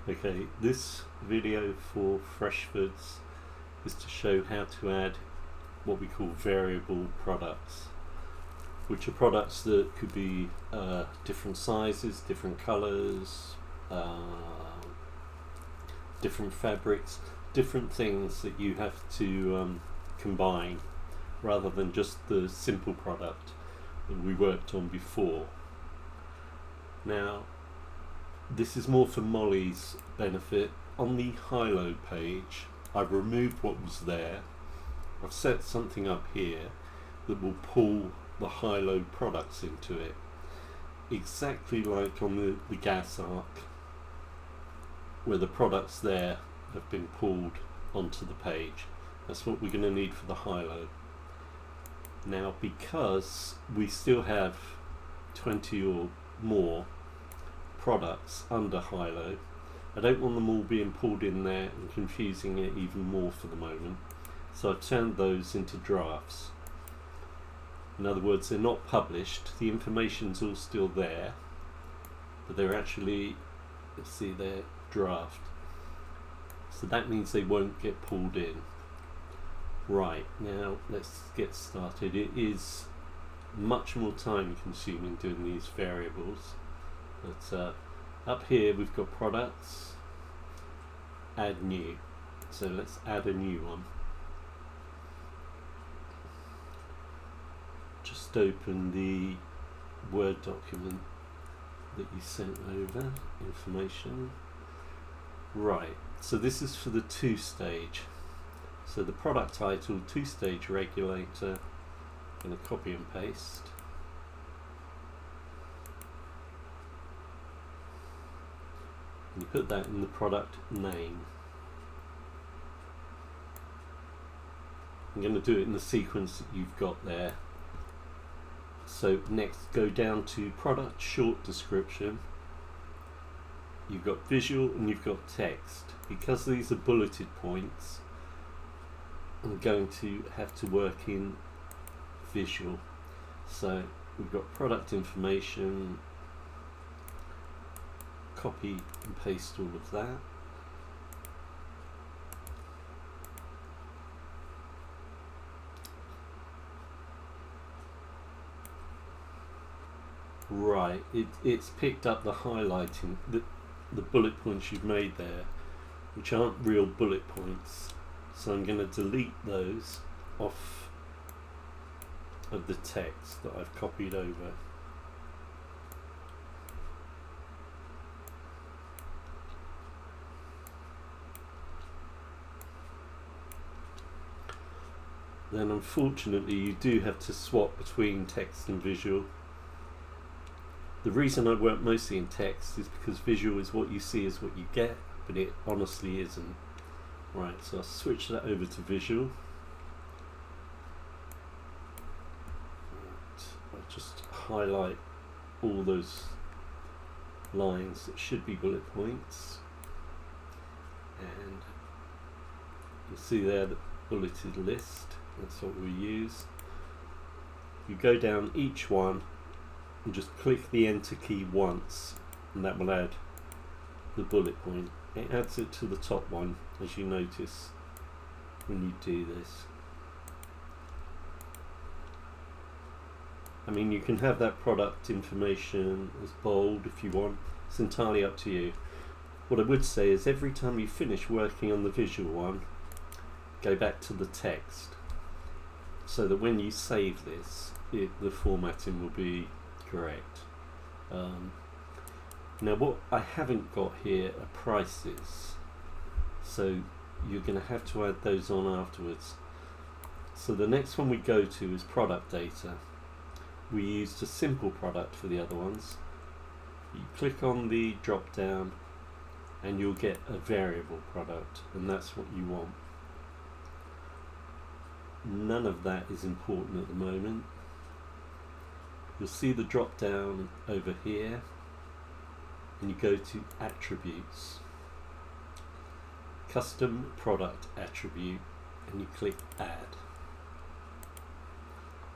Okay, this video for Freshfords is to show how to add what we call variable products, which are products that could be different sizes, different colours, different fabrics, different things that you have to combine rather than just the simple product that we worked on before. Now, this is more for Molly's benefit. On the high-low page, I've removed what was there. I've set something up here that will pull the high-low products into it, exactly like on the gas arc, where the products there have been pulled onto the page. That's what we're going to need for the high-low. Now, because we still have 20 or more products under high-low, I don't want them all being pulled in there and confusing it even more for the moment, so I've turned those into drafts. In other words, they're not published, the information's all still there, but they're actually, let's see, they're draft, so that means they won't get pulled in. Right, now let's get started. It is much more time consuming doing these variables, but up here we've got products, add new, so let's add a new one. Just open the Word document that you sent over, information. Right, so this is for the 2-stage. So the product title, 2-stage regulator, I'm going to copy and paste. And you put that in the product name. I'm going to do it in the sequence that you've got there. So next, go down to product short description. You've got visual and you've got text. Because these are bulleted points, I'm going to have to work in visual. So we've got product information, copy and paste all of that. Right, it's picked up the highlighting, the bullet points you've made there, which aren't real bullet points. So I'm going to delete those off of the text that I've copied over. Then unfortunately you do have to swap between text and visual. The reason I work mostly in text is because visual is what you see is what you get, but it honestly isn't. Right, so I'll switch that over to visual. Right, I'll just highlight all those lines that should be bullet points. And you'll see there the bulleted list, that's what we use. You go down each one and just click the enter key once, and that will add the bullet point. It adds it to the top one, as you notice when you do this. I mean, you can have that product information as bold if you want, it's entirely up to you. What I would say is every time you finish working on the visual one, go back to the text, so that when you save this, the formatting will be correct. Now what I haven't got here are prices, so you're going to have to add those on afterwards. So the next one we go to is product data. We used a simple product for the other ones. You click on the drop down and you'll get a variable product, and that's what you want. None of that is important at the moment. You'll see the drop down over here, and you go to attributes, custom product attribute, and you click add.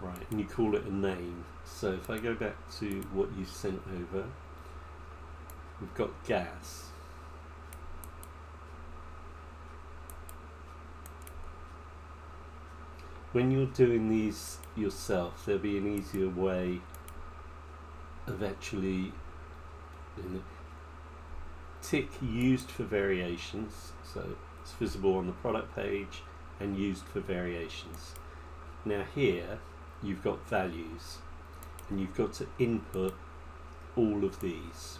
Right, and you call it a name. So if I go back to what you sent over, we've got gas. when you're doing these yourself, there'll be an easier way of actually tick used for variations, so it's visible on the product page and used for variations. Now here you've got values and you've got to input all of these.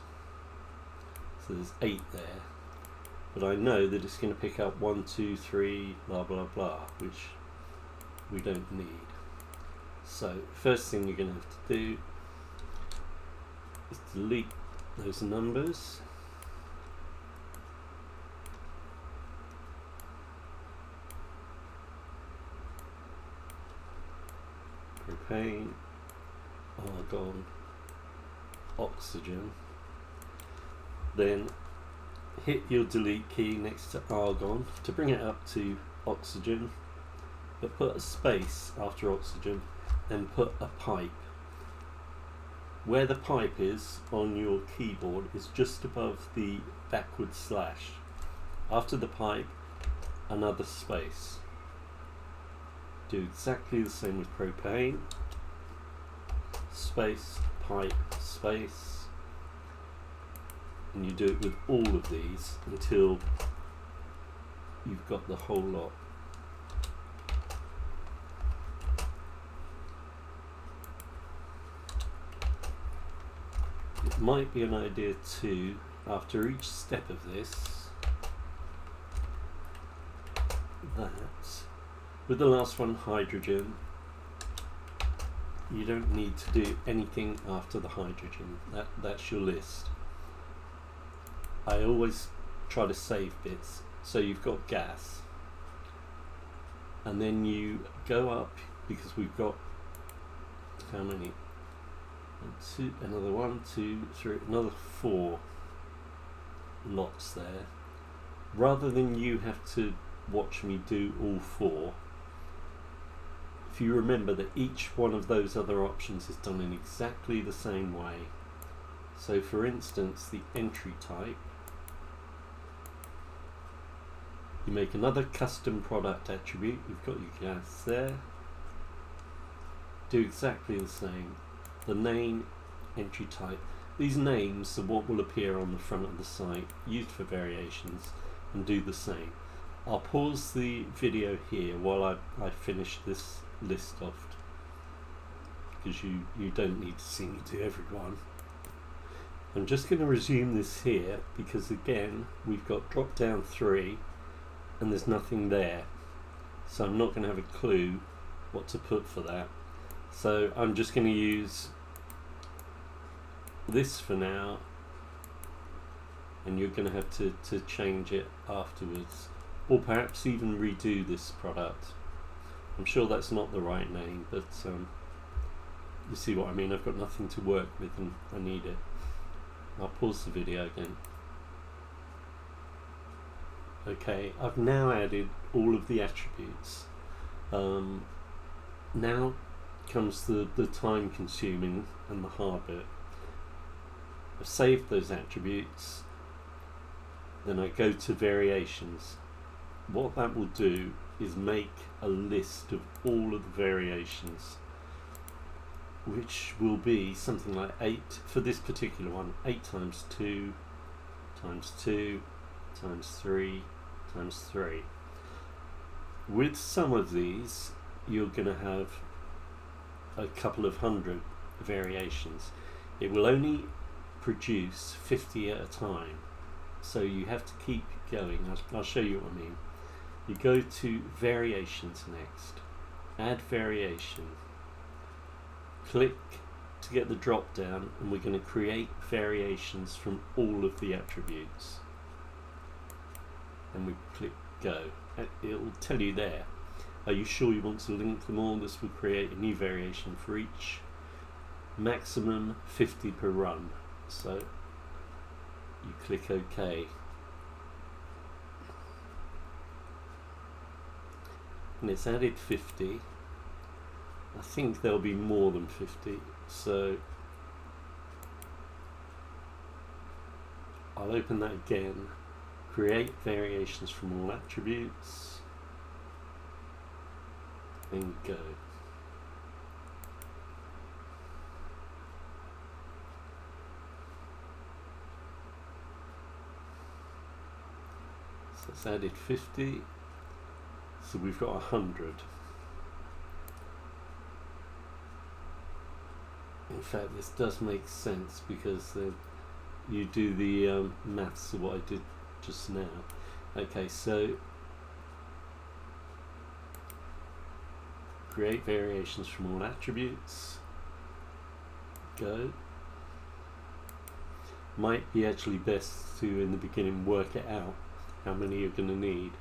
So there's 8 there, but I know that it's going to pick up 1, 2, 3, blah blah blah, which we don't need. So first thing you're going to have to do is delete those numbers. Propane, argon, oxygen. Then hit your delete key next to argon to bring it up to oxygen, but put a space after oxygen and put a pipe. Where the pipe is on your keyboard is just above the backward slash. After the pipe, another space. Do exactly the same with propane. Space, pipe, space. And you do it with all of these until you've got the whole lot. It might be an idea too, after each step of this, that with the last one, hydrogen, you don't need to do anything after the hydrogen. That's your list. I always try to save bits. So you've got gas, and then you go up, because we've got how many? Another 1, 2, 3, another 4 lots there. Rather than you have to watch me do all 4, if you remember that each one of those other options is done in exactly the same way. So for instance, the entry type, you make another custom product attribute. You've got your gas there. Do exactly the same. The name, entry type. These names are what will appear on the front of the site, used for variations, and do the same. I'll pause the video here while I finish this list off, because you don't need to see me do every one. I'm just going to resume this here, because again we've got drop down 3 and there's nothing there, so I'm not going to have a clue what to put for that. So I'm just going to use this for now, and you're going to have to change it afterwards, or perhaps even redo this product. I'm sure that's not the right name, but you see what I mean. I've got nothing to work with and I need it. I'll pause the video again. Okay, I've now added all of the attributes. Now comes the time consuming and the hard bit. I've saved those attributes, then I go to variations. What that will do is make a list of all of the variations, which will be something like 8 for this particular one. 8 times 2 times 2 times 3 times 3. With some of these you're going to have a couple of hundred variations. It will only produce 50 at a time, so you have to keep going. I'll show you what I mean. You go to variations next, add variation, click to get the drop down, and we're going to create variations from all of the attributes, and we click go. It will tell you there, are you sure you want to link them all? This will create a new variation for each. Maximum 50 per run, so you click OK. And it's added 50. I think there'll be more than 50, so I'll open that again, create variations from all attributes, and go. So it's added 50, so we've got 100. In fact, this does make sense because you do the maths of what I did just now. Okay, so create variations from all attributes. Go. Might be actually best to, in the beginning, work it out how many you're going to need,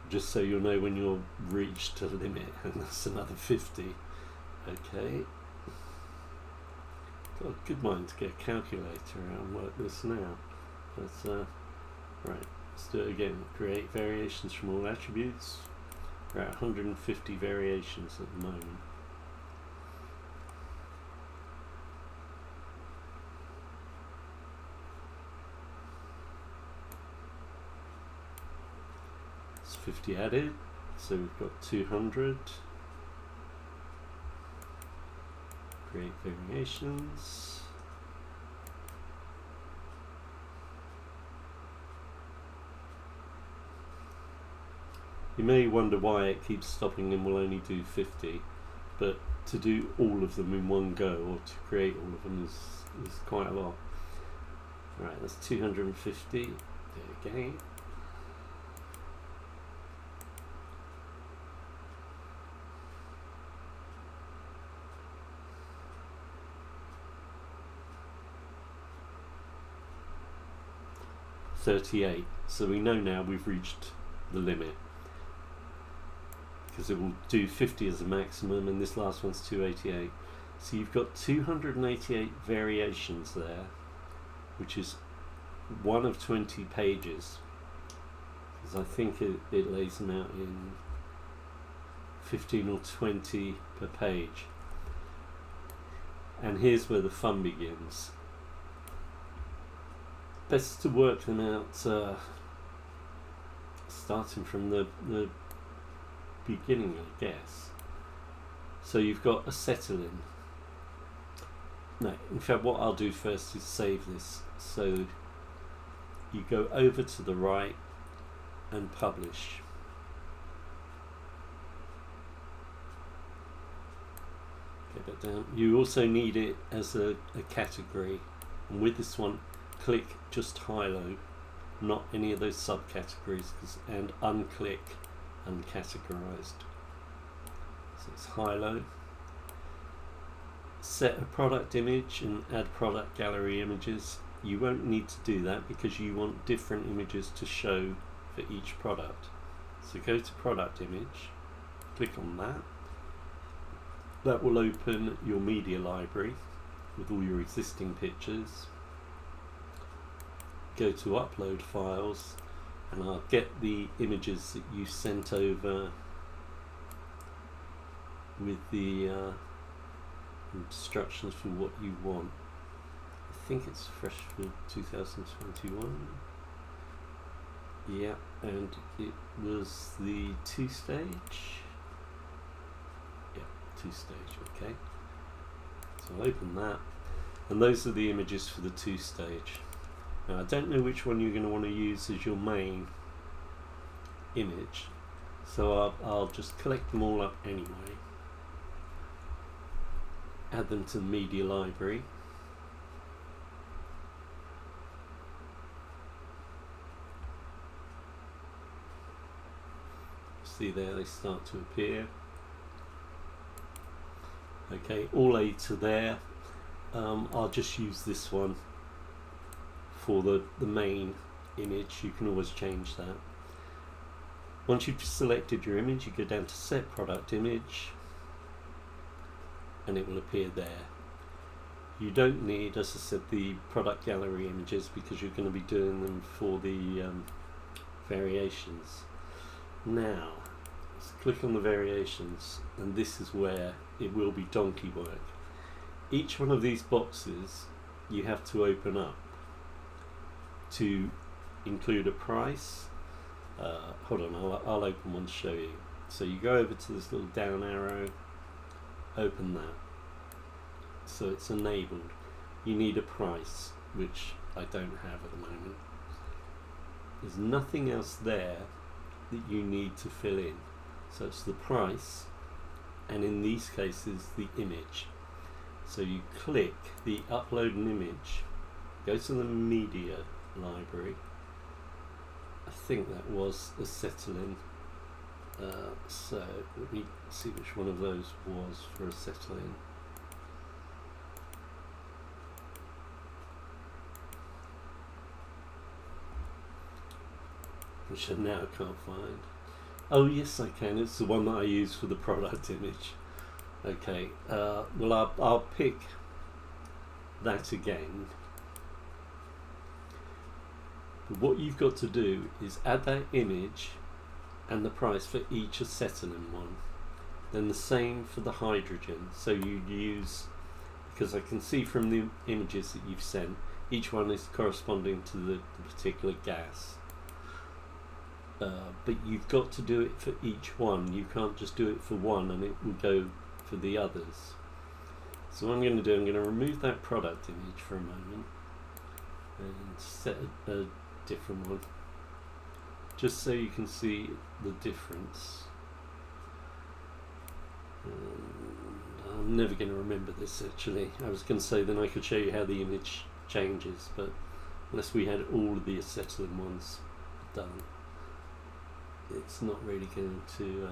just so you'll know when you're reached a limit, and that's another 50. Okay. Got a good mind to get a calculator out and work this now. But right, let's do it again. Create variations from all attributes. We're at 150 variations at the moment. It's 50 added, so we've got 200. Create variations. You may wonder why it keeps stopping and will only do 50, but to do all of them in one go, or to create all of them, is quite a lot. Right, that's 250. There we go. $38. So we know now we've reached the limit, because it will do 50 as a maximum, and this last one's 288. So you've got 288 variations there, which is one of 20 pages, because I think it lays them out in 15 or 20 per page. And here's where the fun begins. Best to work them out starting from the beginning, I guess. So you've got acetylene. No, in fact, what I'll do first is save this. So you go over to the right and publish. Get that down. You also need it as a category, and with this one, click just high-low, not any of those subcategories, and unclick uncategorized. So it's high-low. Set a product image and add product gallery images. You won't need to do that because you want different images to show for each product. So go to product image, click on that. That will open your media library with all your existing pictures. Go to upload files, and I'll get the images that you sent over with the instructions for what you want. I think it's Freshfords 2021. Yeah, and it was the 2-stage. Yeah, 2-stage, okay. So I'll open that, and those are the images for the 2-stage. Now I don't know which one you're going to want to use as your main image, so I'll just collect them all up anyway. Add them to the media library. See there, they start to appear. Okay, all 8 are there. I'll just use this one for the main image. You can always change that. Once you've selected your image, you go down to set product image, and it will appear there. You don't need, as I said, the product gallery images because you're going to be doing them for the variations. Now, let's click on the variations, and this is where it will be donkey work. Each one of these boxes you have to open up to include a price. Hold on, I'll open one to show you. So you go over to this little down arrow, open that. So it's enabled. You need a price, which I don't have at the moment. There's nothing else there that you need to fill in. So it's the price, and in these cases the image. So you click the upload an image, go to the media library. I think that was acetylene. So let me see which one of those was for acetylene. Which I now can't find. Oh yes, I can. It's the one that I use for the product image. Okay. Well, I'll pick that again. But what you've got to do is add that image and the price for each acetylene one. Then the same for the hydrogen. So you use, because I can see from the images that you've sent, each one is corresponding to the particular gas. But you've got to do it for each one. You can't just do it for one and it will go for the others. So what I'm going to do, I'm going to remove that product image for a moment and set a different one, just so you can see the difference. I'm never going to remember this actually. I was going to say then I could show you how the image changes, but unless we had all of the acetylene ones done, it's not really going to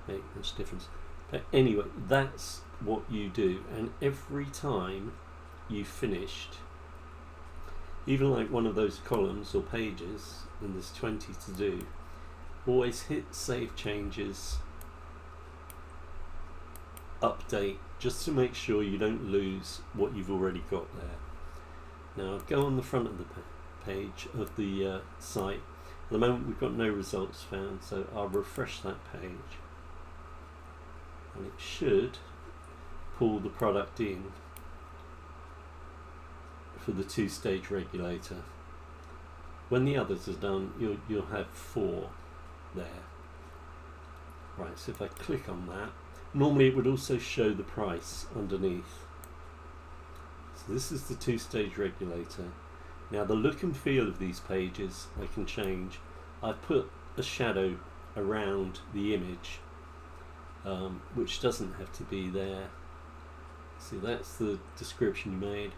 make much difference. But anyway, that's what you do, and every time you've finished, even like one of those columns or pages, and there's 20 to do, always hit save changes, update, just to make sure you don't lose what you've already got there. Now go on the front of the page of the site. At the moment we've got no results found, so I'll refresh that page and it should pull the product in for the two-stage regulator. When the others are done, you'll have 4 there. Right, so if I click on that, normally it would also show the price underneath. So this is the two-stage regulator. Now the look and feel of these pages I can change. I've put a shadow around the image, which doesn't have to be there. See, that's the description you made.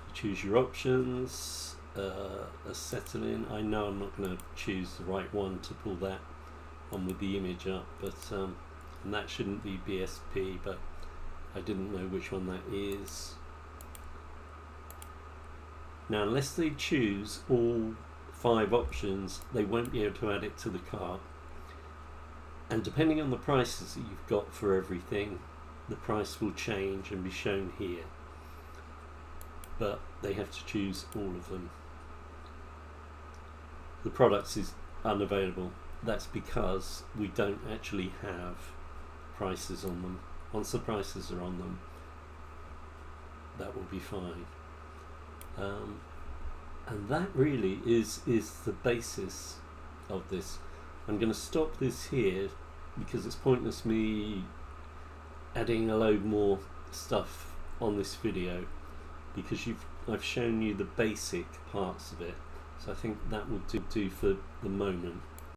You choose your options, acetylene. I know I'm not going to choose the right one to pull that on with the image up, but and that shouldn't be BSP, but I didn't know which one that is. Now, unless they choose all 5 options, they won't be able to add it to the cart. And depending on the prices that you've got for everything, the price will change and be shown here. But they have to choose all of them. The products is unavailable. That's because we don't actually have prices on them. Once the prices are on them, that will be fine. And that really is the basis of this. I'm going to stop this here because it's pointless me adding a load more stuff on this video, because I've shown you the basic parts of it. So I think that will do for the moment.